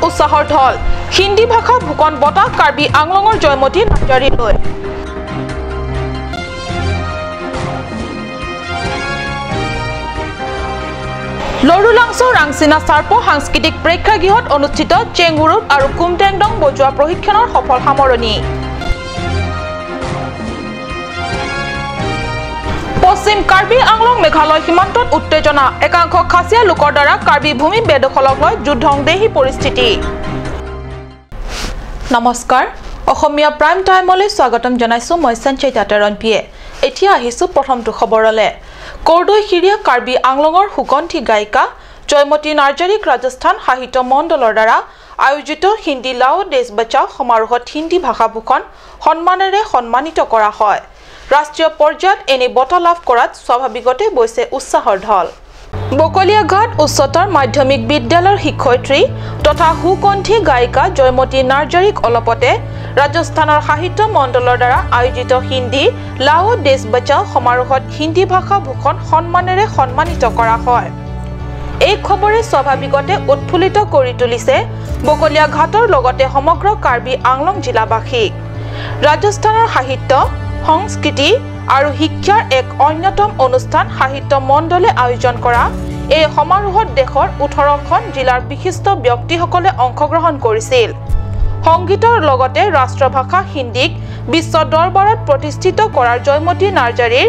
উৎসাহৰ ঢল হিন্দী ভাষা ভূকন বঁটা কাৰ্বি আংলঙৰ জয়মতী নাৰ্জাৰীলৈ লৰুলাংছৰ ৰাংচিনা চাৰ্প সাংস্কৃতিক প্ৰেক্ষাগৃহত অনুষ্ঠিত চেংগুৰুত আৰু কুমটেংডং বজোৱা প্ৰশিক্ষণৰ সফল সামৰণি পশ্চিম কাৰ্বি আংলং মেঘালয় সীমান্তত উত্তেজনা একাংশ খাচিয়া লোকৰ দ্বাৰা কাৰ্বি ভূমি বেদখলক লৈ যুদ্ধংদেহী পৰিস্থিতি নমস্কাৰ অসমীয়া প্ৰাইম টাইমলৈ স্বাগতম জনাইছো মই সঞ্চয়িতা তেৰণপিয়ে এতিয়া আহিছো প্ৰথমটো খবৰলে কৰ্দৈ হিৰিয়া কাৰ্বি আংলঙৰ হুকণ্ঠী গায়িকা জয়মতী নাৰ্জাৰীক ৰাজস্থান সাহিত্য মণ্ডলৰ দ্বাৰা আয়োজিত হিন্দী লাও দেশ বচাও সমাৰোহত হিন্দী ভাষা ভূষণ সন্মানেৰে সন্মানিত কৰা হয় ৰাষ্ট্ৰীয় পৰ্যায়ত এনে বঁটা লাভ কৰাত স্বাভাৱিকতে বৈছে উৎসাহৰ ঢল বকলিয়াঘাট উচ্চতৰ মাধ্যমিক বিদ্যালয়ৰ শিক্ষয়িত্ৰী তথা হুকণ্ঠী গায়িকা জয়মতী নাৰ্জাৰীক অলপতে ৰাজস্থানৰ সাহিত্য মণ্ডলৰ দ্বাৰা আয়োজিত হিন্দী লাও দেশ বচাও সমাৰোহত হিন্দী ভাষা ভূষণ সন্মানেৰে সন্মানিত কৰা হয় এই খবৰে স্বাভাৱিকতে উৎফুল্লিত কৰি তুলিছে বকলিয়াঘাটৰ লগতে সমগ্ৰ কাৰ্বি আংলং জিলাবাসীক ৰাজস্থানৰ সাহিত্য সংস্কৃতি আৰু শিক্ষাৰ এক অন্যতম অনুষ্ঠান সাহিত্য মণ্ডলে আয়োজন কৰা এই সমাৰোহত দেশৰ 18খন জিলাৰ বিশিষ্ট ব্যক্তিসকলে অংশগ্ৰহণ কৰিছিল সংগীতৰ লগতে ৰাষ্ট্ৰভাষা হিন্দীক বিশ্ব দৰবাৰত প্ৰতিষ্ঠিত কৰাৰ জয়মতী নাৰ্জাৰীৰ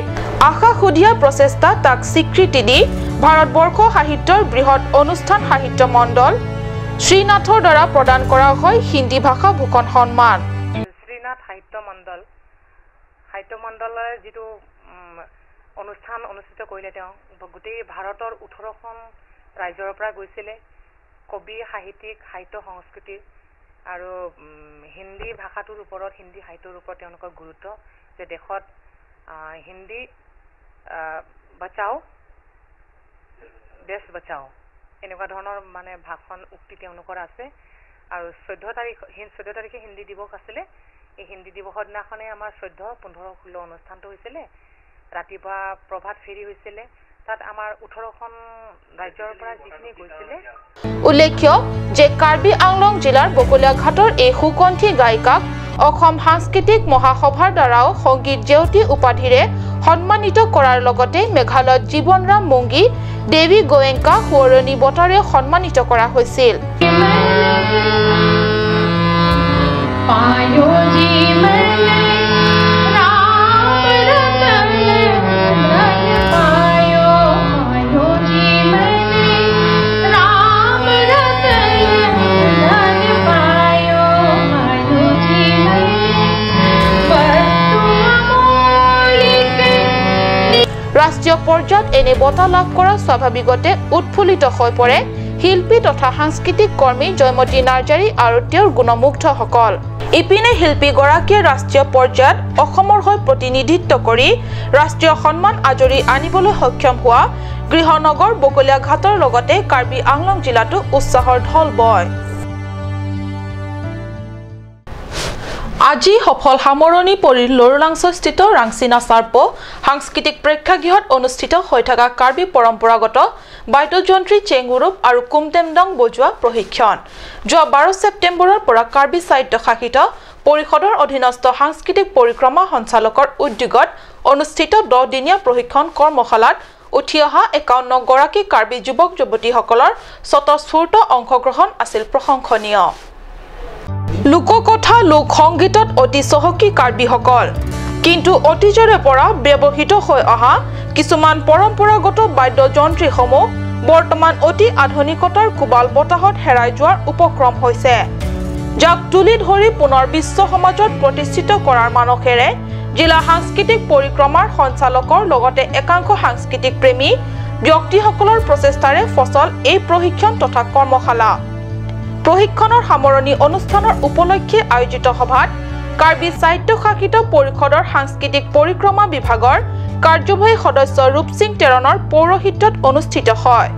আশা সুধিয়া প্ৰচেষ্টা তাক স্বীকৃতি দি ভাৰতবৰ্ষ সাহিত্যৰ বৃহৎ অনুষ্ঠান সাহিত্য মণ্ডল শ্ৰীনাথৰ দ্বাৰা প্ৰদান কৰা হয় হিন্দী ভাষা ভূষণ সন্মান শ্ৰীনাথ সাহিত্য মণ্ডলৰ যিটো অনুষ্ঠান অনুষ্ঠিত কৰিলে তেওঁ গোটেই ভাৰতৰ 18খন ৰাজ্যৰ পৰা গৈছিলে কবি সাহিত্যিক সাহিত্য সংস্কৃতি আৰু হিন্দী ভাষাটোৰ ওপৰত হিন্দী সাহিত্যৰ ওপৰত তেওঁলোকৰ গুৰুত্ব যে দেশত হিন্দী বচাও দেশ বচাও এনেকুৱা ধৰণৰ মানে ভাষণ উক্তি তেওঁলোকৰ আছে আৰু 14 তাৰিখে হিন্দী দিৱস আছিলে এই হিন্দী দিৱসৰ দিনাখনে আমাৰ 14, 15, 16 অনুষ্ঠানটো হৈছিলে ৰাতিপুৱা প্ৰভাত ফেৰী হৈছিলে তাত আমাৰ 18খন ৰাজ্যৰ পৰা যিখিনি গৈছিলে উল্লেখ্য যে কাৰ্বি আংলং জিলাৰ বকলিয়াঘাটৰ এই হুকণ্ঠী গায়িকাক অসম সাংস্কৃতিক মহাসভাৰ দ্বাৰাও সংগীত জেউতি উপাধিৰে সন্মানিত কৰাৰ লগতে মেঘালয়ত জীৱনৰাম মুংগী দেৱী গোৱেংকা সোঁৱৰণী বঁটাৰে সন্মানিত কৰা হৈছিল ৰাষ্ট্ৰীয় পৰ্যায়ত এনে বঁটা লাভ কৰা স্বাভাৱিকতে উৎফুল্লিত হৈ পৰে শিল্পী তথা সাংস্কৃতিক কৰ্মী জয়মতী নাৰ্জাৰী আৰু তেওঁৰ গুণমুগ্ধসকল ইপিনে শিল্পীগৰাকীয়ে ৰাষ্ট্ৰীয় পৰ্যায়ত অসমৰ হৈ প্ৰতিনিধিত্ব কৰি ৰাষ্ট্ৰীয় সন্মান আজৰি আনিবলৈ সক্ষম হোৱা গৃহনগৰ বকলিয়াঘাটৰ লগতে কাৰ্বি আংলং জিলাতো উৎসাহৰ ঢল বয় আজি সফল সামৰণি পৰিল লৰুলাংছস্থিত ৰাংচিনা চাৰ্প সাংস্কৃতিক প্ৰেক্ষাগৃহত অনুষ্ঠিত হৈ থকা কাৰ্বি পৰম্পৰাগত বাদ্যযন্ত্ৰী চেংগুৰুপ আৰু কুমটেমডং বজোৱা প্ৰশিক্ষণ যোৱা 12 ছেপ্টেম্বৰৰ পৰা কাৰ্বি সাহিত্য শাসিত পৰিষদৰ অধীনস্থ সাংস্কৃতিক পৰিক্ৰমা সঞ্চালকৰ উদ্যোগত অনুষ্ঠিত 10 দিনীয়া প্ৰশিক্ষণ কৰ্মশালাত উঠি অহা 51 গৰাকী কাৰ্বি যুৱক যুৱতীসকলৰ স্বতঃস্ফূৰ্ত অংশগ্ৰহণ আছিল প্ৰশংসনীয় লোককথা লোক সংগীতত অতি চহকী কাৰ্বিসকল কিন্তু অতীজৰে পৰা ব্যৱহৃত হৈ অহা কিছুমান পৰম্পৰাগত বাদ্যযন্ত্ৰীসমূহ বৰ্তমান অতি আধুনিকতাৰ কোবাল বতাহত হেৰাই যোৱাৰ উপক্ৰম হৈছে যাক তুলি ধৰি পুনৰ বিশ্ব সমাজত প্ৰতিষ্ঠিত কৰাৰ মানসেৰে জিলা সাংস্কৃতিক পৰিক্ৰমাৰ সঞ্চালকৰ লগতে একাংশ সাংস্কৃতিক প্ৰেমী ব্যক্তিসকলৰ প্ৰচেষ্টাৰে ফচল এই প্ৰশিক্ষণ তথা কৰ্মশালা প্ৰশিক্ষণৰ সামৰণি অনুষ্ঠানৰ উপলক্ষে আয়োজিত সভাত কাৰ্বি সাহিত্য শাসিত পৰিষদৰ সাংস্কৃতিক পৰিক্ৰমা বিভাগৰ কাৰ্যবাহী সদস্য ৰূপসিং তেৰণৰ পৌৰোহিত্যত অনুষ্ঠিত হয়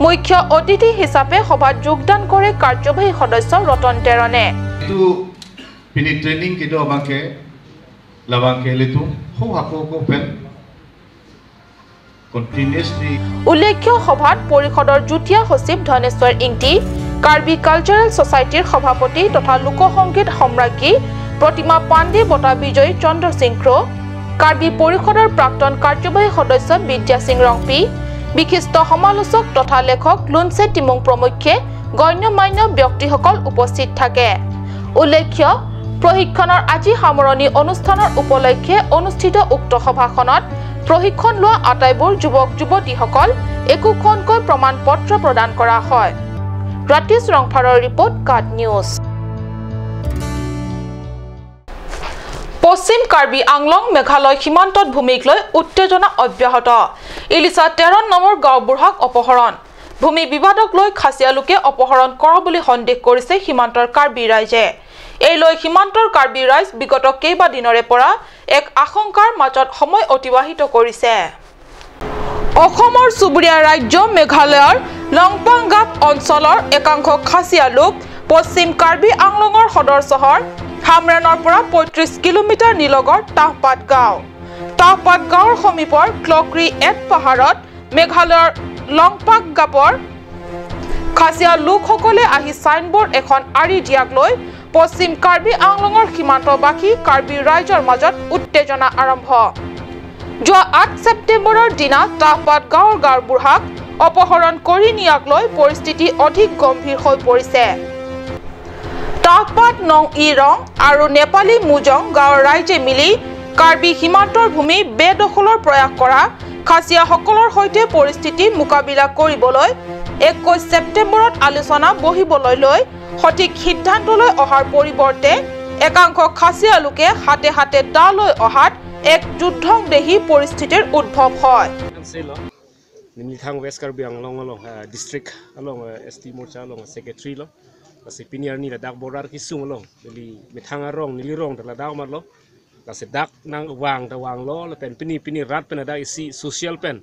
মুখ্য অতিথি হিচাপে সভাত যোগদান কৰে কাৰ্যবাহী সদস্য ৰতন তেৰণে ট্ৰেইনিং কিন্তু আমাকে labang kelitu ho hako ko pen continuously উল্লেখ্য সভাত পৰিষদৰ যুটীয়া সচিব ধনেশ্বৰ ইংতি কাৰ্বি কালচাৰেল সোসাইটিৰ সভাপতি তথা লোকসংগীত সম্ৰাজ্ঞী প্ৰতিমা পাণ্ডে বঁটা বিজয়ী চন্দ্ৰ সিং ক্ৰ কাৰ্বি পৰিষদৰ প্ৰাক্তন কাৰ্যবাহী সদস্য বিদ্যা সিং ৰংপি বিশিষ্ট সমালোচক তথা লেখক লুনছে টিমুং প্ৰমুখ্যে গণ্যমান্য ব্যক্তিসকল উপস্থিত থাকে উল্লেখ্য প্ৰশিক্ষণৰ আজি সামৰণি অনুষ্ঠানৰ উপলক্ষে অনুষ্ঠিত উক্ত সভাখনত প্ৰশিক্ষণ লোৱা আটাইবোৰ যুৱক যুৱতীসকল একোখনকৈ প্ৰমাণ পত্ৰ প্ৰদান কৰা হয় ৰাতিছ ৰংফাৰৰ ৰিপৰ্ট কাট নিউজ পশ্চিম কাৰ্বি আংলং মেঘালয় সীমান্তত ভূমিক লৈ উত্তেজনা অব্যাহত ইলিছা 13 নম্বৰ গাঁওবুঢ়াক অপহৰণ ভূমি বিবাদক লৈ খাসিয়া লোকে অপহৰণ কৰা বুলি সন্দেহ কৰিছে সীমান্তৰ কাৰ্বি ৰাইজে এই লৈ সীমান্তৰ কাৰ্বি ৰাইজ বিগত কেইবা দিনৰে পৰা এক আশংকাৰ মাজত সময় অতিবাহিত কৰিছে অসমৰ চুবুৰীয়া ৰাজ্য মেঘালয়ৰ লংপাংগাপ অঞ্চলৰ একাংশ খাসিয়া লোক পশ্চিম কাৰ্বি আংলঙৰ সদৰ চহৰ হামৰেনৰ পৰা 35 কিলোমিটাৰ নিলগৰ তাহপাত গাঁৱৰ সমীপৰ ক্লক্ৰি এট পাহাৰত মেঘালয়ৰ লংপাংগাপৰ খাসিয়া লোকসকলে আহি সাইনবোৰ্ড এখন আৰি দিয়াক লৈ পশ্চিম কাৰ্বি আংলঙৰ সীমান্তবাসী কাৰ্বি ৰাইজৰ মাজত উত্তেজনা আৰম্ভ যোৱা 8 ছেপ্টেম্বৰৰ দিনা তাহপাত গাঁৱৰ গাঁওবুঢ়াক অপহৰণ কৰি নিয়াক লৈ পৰিস্থিতি অধিক গম্ভীৰ হৈ পৰিছে তাহপাত নং ইৰং আৰু নেপালী মুজং গাঁৱৰ ৰাইজে মিলি কাৰ্বি সীমান্তৰ ভূমি বেদখলৰ প্ৰয়াস কৰা খাসিয়াসকলৰ সৈতে পৰিস্থিতি মোকাবিলা কৰিবলৈ 21 ছেপ্টেম্বৰত আলোচনা বহিবলৈ লৈ সঠিক সিদ্ধান্তলৈ অহাৰ পৰিৱৰ্তে একাংশ খাসিয়া লোকে হাতে হাতে দা লৈ অহাত এক যুদ্ধংদেহী পৰিস্থিতিৰ উদ্ভৱ হয় Nimithang West Karbi Anglong along district along ST Morcha along secretary lo kasi piniar ni dak borar kisung along dili mithang arong nili rong da dak marlo kasi dak nang wang da wang lo la pen pini rat pen da isi social pen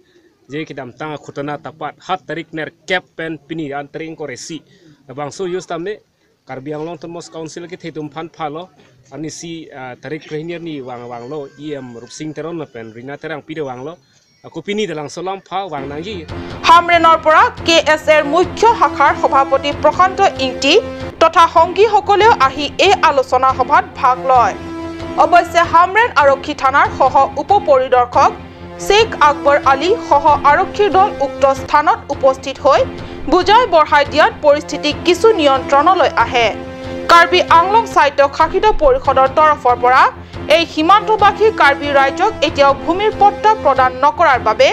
je kidam tang khutana tapat hat tarik ner cap pen pini antering koresi bang so use tamne Karbi Anglong Tomos Council ke thedum phan phalo ani si tarik krehnier ni wang lo em rupsing teron la pen rina terang pide wang lo Kupini dalang solam pha wang nangi হামৰেনৰ পৰা কেএছএৰ মুখ্য শাখাৰ সভাপতি প্ৰশান্ত ইংতি তথা সংগী সকলেও আহি এই আলোচনা সভাত ভাগ লয় অৱশ্যে হামৰেন আৰক্ষী থানাৰ সহ উপ পৰিদৰ্শক শেখ আকবৰ আলী সহ আৰক্ষীৰ দল উক্ত স্থানত উপস্থিত হৈ বুজাই বঢ়াই দিয়াত পৰিস্থিতি কিছু নিয়ন্ত্ৰণলৈ আহে কাৰ্বি আংলং স্বায়ত্ত শাসিত পৰিষদৰ তৰফৰ পৰা এই সীমান্তবাসী কাৰ্বি ৰাইজক এতিয়াও ভূমিৰ পট্টা প্ৰদান নকৰাৰ বাবে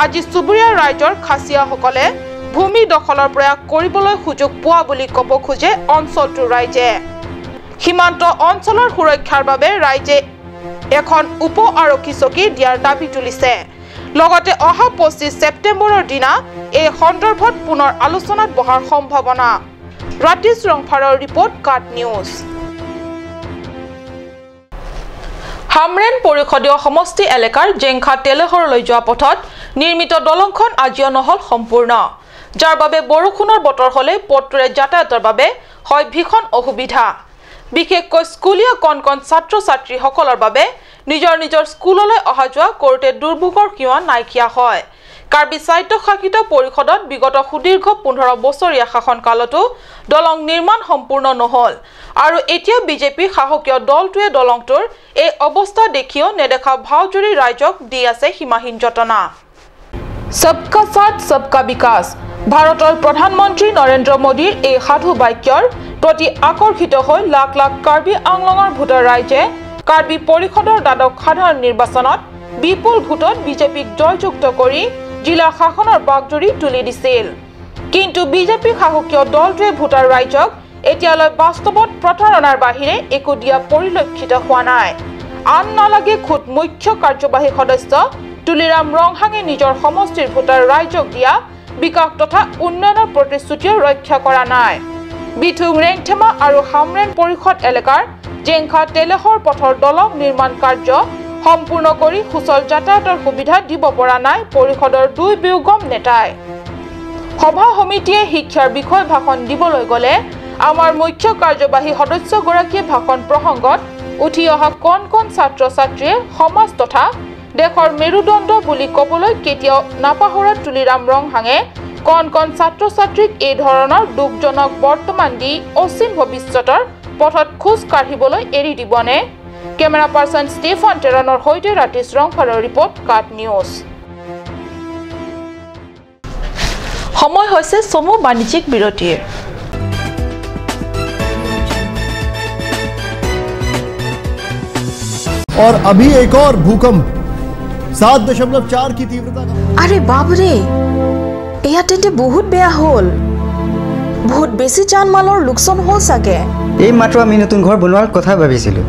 আজি চুবুৰীয়া ৰাইজৰ খাসিয়াসকলে ভূমি দখলৰ প্ৰয়াস কৰিবলৈ সুযোগ পোৱা বুলি ক'ব খোজে অঞ্চলটোৰ ৰাইজে সীমান্ত অঞ্চলৰ সুৰক্ষাৰ বাবে ৰাইজে এখন উপ আৰক্ষী চকী দিয়াৰ দাবী তুলিছে লগতে অহা 25 ছেপ্টেম্বৰৰ দিনা এই সন্দৰ্ভত পুনৰ আলোচনাত বহাৰ সম্ভাৱনা ৰাতিছ ৰংফাৰৰ ৰিপৰ্ট কাট নিউজ হামৰেন পৰিষদীয় সমষ্টি এলেকাৰ জেংখা তেলেহৰলৈ যোৱা পথত নিৰ্মিত দলংখন আজিও নহল সম্পূৰ্ণ যাৰ বাবে বৰষুণৰ বতৰ হলে পথটোৰে যাতায়াতৰ বাবে হয় ভীষণ অসুবিধা বিশেষকৈ স্কুলীয়া কণ ছাত্ৰ ছাত্ৰীসকলৰ বাবে নিজৰ স্কুললৈ অহা যোৱা কৰোতে দুৰ্ভোগৰ কিয় নাইকিয়া হয় কাৰ্বি স্বায়ত্তশাসিত পৰিষদত বিগত সুদীৰ্ঘ 15 বছৰীয়া শাসনকালতো দলং নিৰ্মাণ সম্পূৰ্ণ নহল আৰু এতিয়া বিজেপি শাসকীয় দলটোৱে দলংটোৰ এই অৱস্থা দেখিও নেদেখা ভাওজুৰি ৰাইজক দি আছে সীমাহীন যতনা সবকা সাথ সবকা বিকাশ ভাৰতৰ প্ৰধানমন্ত্ৰী নৰেন্দ্ৰ মোদীৰ এই সাধু বাক্যৰ প্ৰতি আকৰ্ষিত হৈ লাখ লাখ কাৰ্বি আংলঙৰ ভোটাৰ ৰাইজে কাৰ্বি পৰিষদৰ দ্বাদশ সাধাৰণ নিৰ্বাচনত বিপুল ভোটত বিজেপিক জয়যুক্ত কৰি জিলা শাসনৰ বাগজুৰি তুলি দিছিল কিন্তু বিজেপি শাসকীয় দলটোৱে ভোটাৰ ৰাইজক এতিয়ালৈ বাস্তৱত প্ৰতাৰণাৰ বাহিৰে একো দিয়া পৰিলক্ষিত হোৱা নাই আন নালাগে খুদ মুখ্য কাৰ্যবাহী সদস্য তুলিৰাম ৰংহাঙে নিজৰ সমষ্টিৰ ভোটাৰ ৰাইজক দিয়া বিকাশ তথা উন্নয়নৰ প্ৰতিশ্ৰুতিও ৰক্ষা কৰা নাই বিথুং ৰেংথেমা আৰু হামৰেন পৰিষদ এলেকাৰ জেংখা তেলেহৰ পথৰ দলং নিৰ্মাণ কাৰ্য সম্পূৰ্ণ কৰি সুচল যাতায়াতৰ সুবিধা দিব পৰা নাই পৰিষদৰ দুই বিউগম নেতাই সভা সমিতিয়ে শিক্ষাৰ বিষয় ভাষণ দিবলৈ গলে আমাৰ মুখ্য কাৰ্যবাহী সদস্যগৰাকীয়ে ভাষণ প্ৰসংগত উঠি অহা কণ কণ ছাত্ৰ ছাত্ৰীয়ে সমাজ তথা দেশৰ মেৰুদণ্ড বুলি ক'বলৈ কেতিয়াও নাপাহৰা তুলিৰাম ৰংহাঙে কণ কণ ছাত্ৰ ছাত্ৰীক এই ধৰণৰ দুখজনক বৰ্তমান দি অসীম ভৱিষ্যতৰ পথত খোজ কাঢ়িবলৈ এৰি দিবনে কেমেৰা পাৰ্চন ষ্টিফান টেৰনৰ সৈতে ৰাতিছ ৰংফাৰৰ ৰিপৰ্ট কাট নিউজ সময় হৈছে চমু বাণিজ্যিক বিৰতিৰ और अभी एक और भूकंप 7.4 की तीव्रता का अरे बाप रे एया तेंते बहुत बेया होल बहुत बेसी जान माলৰ লোকসান হল সাগে এই মাত্ৰ আমি নতুন ঘৰ বনোৱাৰ কথা ভাবিছিলো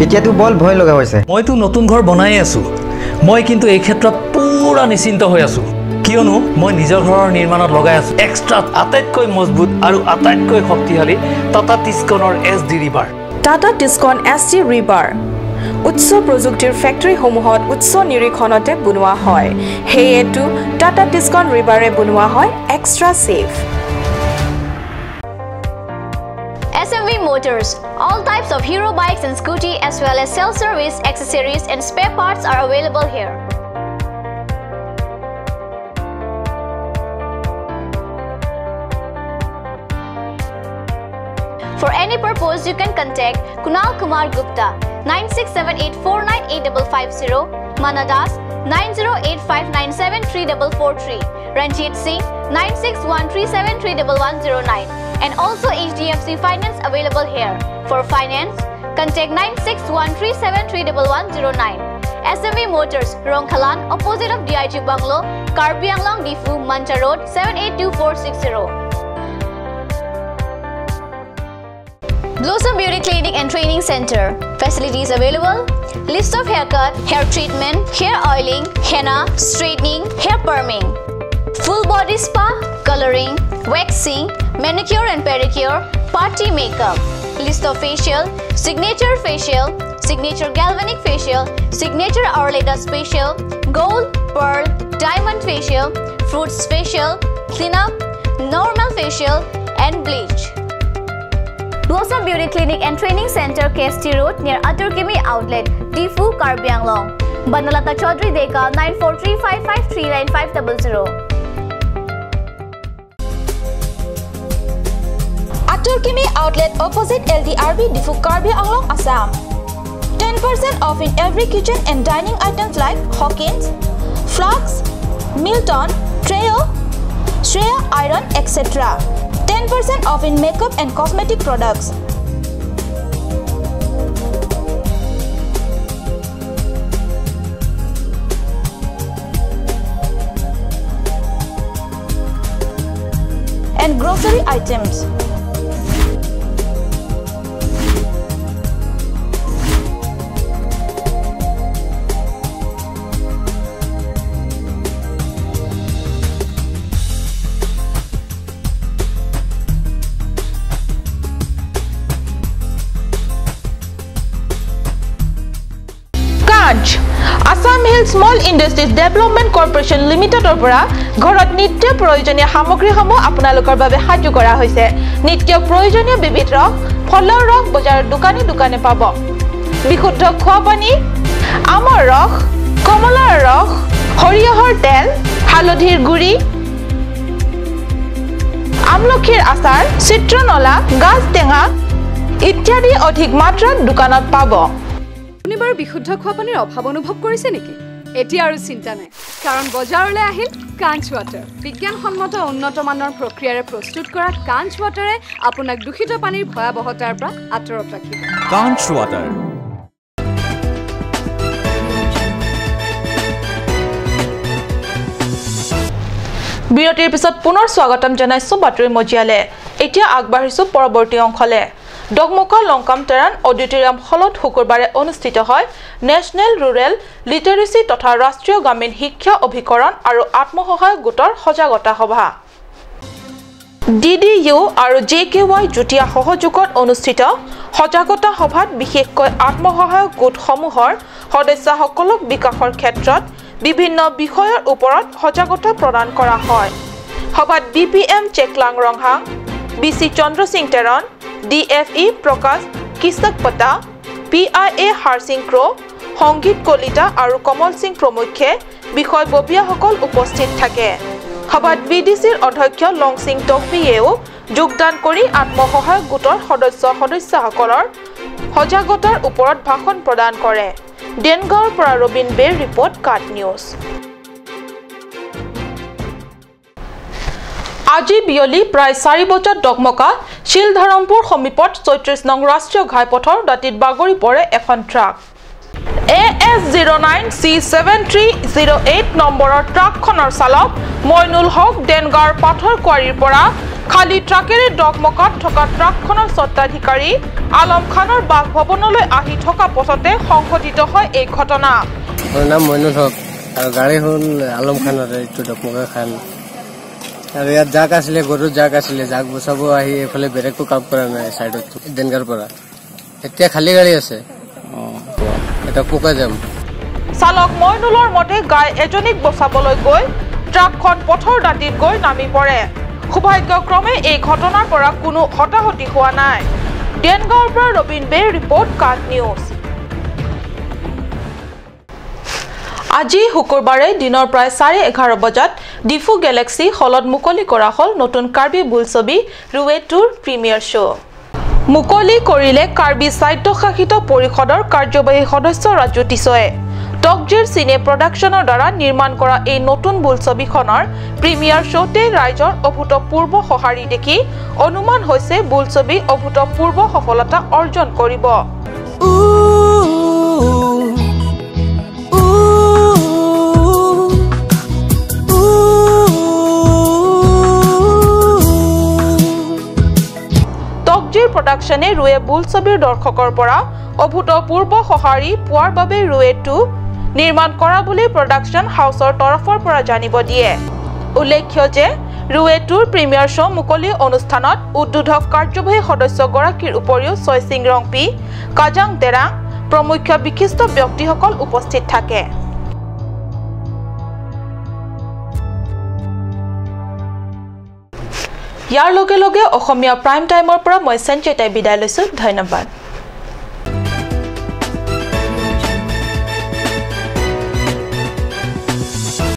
এতিয়া তো বল ভয় লগা হৈছে মই তো নতুন ঘৰ বনাই আছো মই কিন্তু এই ক্ষেত্ৰত পুৰা নিশ্চিন্ত হৈ আছো কিয়নো মই নিজৰ ঘৰৰ নিৰ্মাণত লগাই আছো এক্সট্ৰা আটাইতকৈ মজবুত আৰু আটাইতকৈ শক্তিশালী টাটা টিস্কনৰ এছডি ৰিভাৰ টাটা টিস্কন এছডি ৰিভাৰ উচ্চ প্ৰযুক্তিৰ ফেক্টৰী সমূহত উচ্চ নিৰীক্ষণতে বনোৱা হয় হেয়েটো টাটা টিস্কন ৰিভাৰে বনোৱা হয় extra safe SMV Motors. All types of hero bikes and scooty as well as self-service, accessories and spare parts are available here. For any purpose, you can contact Kunal Kumar Gupta 9678498550, Manadas 9085973443, Ranjit Singh 9613731109, and also HDFC Finance available here. For finance, contact 9613731109. SMV Motors, Rongkhalan, opposite of DIG Bungalow, Karbi Anglong Difu, Mancha Road, 782460. Blossom Beauty Clinic and Training Center. Facilities available. List of haircut, hair treatment, hair oiling, henna, straightening, hair perming. Full body spa, coloring, waxing, manicure and pedicure, party makeup. List of facial, signature galvanic facial, signature Aureladas facial, gold, pearl, diamond facial, fruits facial, cleanup, normal facial, and bleach. Blossom Beauty Clinic and Training Center, KST Road near Aturkimi Outlet, Difu, Karbi Anglong. Banalata Chaudhary Deka 9435539500. Aturkimi Outlet opposite LDRB Difu, Karbi Anglong, Assam. 10% off in every kitchen and dining items like Hawkins, Flax, Milton, Treo, Shreya Iron, etc. 10% off in makeup and cosmetic products. And grocery items. Assam Hill Small Industries Development Corporation Limited পৰা ঘৰত নিত্য প্ৰয়োজনীয় সামগ্ৰীসমূহ আপোনালোকৰ বাবে সাজু কৰা হৈছে নিত্য প্ৰয়োজনীয় বিবিধ ৰস ফলৰ ৰস বজাৰৰ দোকানে দোকানে পাব বিশুদ্ধ খোৱা পানী আমৰ ৰস কমলাৰ ৰস সৰিয়হৰ তেল হালধিৰ গুড়ি আমলখিৰ আচাৰ চিত্ৰনলা গাজ টেঙা ইত্যাদি অধিক মাত্ৰাত দোকানত পাব শুনিবাৰ বিশুদ্ধ খোৱা পানীৰ অভাৱ অনুভৱ কৰিছে নেকি এতিয়া আৰু চিন্তা নাই কাৰণ বজাৰলৈ আহিল কাঞ্চ ৱাটাৰ বিজ্ঞানসন্মত উন্নত মানৰ প্ৰক্ৰিয়াৰে প্ৰস্তুত কৰা কাঞ্চ ৱাটাৰে আপোনাক দূষিত পানীৰ ভয়াবহতাৰ পৰা আঁতৰত ৰাখিব কাঞ্চ ৱাটাৰ বিৰতিৰ পিছত পুনৰ স্বাগতম জনাইছো বাতৰি মজিয়ালে এতিয়া আগবাঢ়িছো পৰৱৰ্তী অংশলে ডগমকা লংকাম টেৰান অডিটৰিয়াম হলত শুকুৰবাৰে অনুষ্ঠিত হয় নেশনেল ৰুৰেল লিটাৰেসি তথা ৰাষ্ট্ৰীয় গ্ৰামীণ শিক্ষা অভিকৰণ আৰু আত্মসহায়ক গোটৰ সজাগতা সভা DDU আৰু JKY জুটিয়া সহযোগত অনুষ্ঠিত সজাগতা সভাত বিশেষকৈ আত্মসহায়ক গোটসমূহৰ সদস্যসকলক বিকাশৰ ক্ষেত্ৰত বিভিন্ন বিষয়ৰ ওপৰত সজাগতা প্ৰদান কৰা হয় সভাত BPM চেকলাং ৰংহাং BC চন্দ্ৰ সিং টেৰন DFE প্ৰকাশ কিসকপতা PIA হাৰসিং ক্ৰ সংগীত কলিতা আৰু কমল সিং প্ৰমুখ্যে বিষয়ববীয়াসকল উপস্থিত থাকে সভাত বিডিচিৰ অধ্যক্ষ লং সিং টকবিয়েও যোগদান কৰি আত্মসহায়ক গোটৰ সদস্যসকলৰ সজাগতাৰ ওপৰত ভাষণ প্ৰদান কৰে ডেনগাঁৱৰ পৰা ৰবিন বেৰ ৰিপৰ্ট কাট নিউজ আজি বিয়লি প্ৰায় 4 বজাত ডগমকা শিলধৰমপুৰ সমীপত 34 নং ৰাষ্ট্ৰীয় ঘাইপথৰ দাঁতিত বাগৰি পৰে এখন ট্ৰাক AS09C7308 নম্বৰৰ ট্ৰাকখনৰ চালক মইনুল হক ডেনগাঁৱৰ পাথৰ কোৱাৰীৰ পৰা খালি ট্ৰাকেৰে ডগমকাত থকা ট্ৰাকখনৰ স্বত্বাধিকাৰী আলম খানৰ বাসভৱনলৈ আহি থকা পথতে সংঘটিত হয় এই ঘটনা মোৰ নাম মইনুল হক আৰু গাড়ী হ'ল আলম খানৰ এইটো ডগমকা খান আৰু ইয়াত জাক আছিলে গৰু জাক আছিলে জাক বচাব আহি এফালে বেৰেকো কাম কৰা নাই সাইডত ডেনগাঁৱৰ পৰা এতিয়া খালি গাড়ী আছে এটা পোকা যাম চালক মইনুলৰ মতে গাই এজনীক বচাবলৈ গৈ ট্ৰাকখন পথৰ দাঁতিত গৈ নামি পৰে সৌভাগ্যক্ৰমে এই ঘটনাৰ পৰা কোনো হতাহতি হোৱা নাই ডেনগাঁৱৰ পৰা ৰবিন বেৰ ৰিপৰ্ট কাট নিউজ আজি শুকুৰবাৰে দিনৰ প্ৰায় 11:30 বজাত ডিফু গেলেক্সি হলত মুকলি কৰা হল নতুন কাৰ্বি বোলছবি ৰুৱে টুৰ প্ৰিমিয়াৰ শ্ব' মুকলি কৰিলে কাৰ্বি স্বায়ত্তশাসিত পৰিষদৰ কাৰ্যবাহী সদস্য ৰাজু টিছয়ে টকজিৰ চিনে প্ৰডাকশ্যনৰ দ্বাৰা নিৰ্মাণ কৰা এই নতুন বোলছবিখনৰ প্ৰিমিয়াৰ শ্ব'তে ৰাইজৰ অভূতপূৰ্ব সঁহাৰি দেখি অনুমান হৈছে বোলছবি অভূতপূৰ্ব সফলতা অৰ্জন কৰিব প্ৰডাকশ্যনে ৰুৱে বোলছবিৰ দৰ্শকৰ পৰা অভূতপূৰ্ব সঁহাৰি পোৱাৰ বাবে ৰুৱে 2 নিৰ্মাণ কৰা বুলি প্ৰডাকশ্যন হাউচৰ তৰফৰ পৰা জানিব দিয়ে উল্লেখ্য যে ৰুৱে 2ৰ প্ৰিমিয়াৰ শ্ব' মুকলি অনুষ্ঠানত উদ্বোধক কাৰ্যবাহী সদস্যগৰাকীৰ উপৰিও ছয়সিং ৰংপি কাজাং তেৰাং প্ৰমুখ বিশিষ্ট ব্যক্তিসকল উপস্থিত থাকে ইয়াৰ লগে লগে অসমীয়া প্ৰাইম টাইমৰ পৰা মই সঞ্চয়তাই বিদায় লৈছো ধন্যবাদ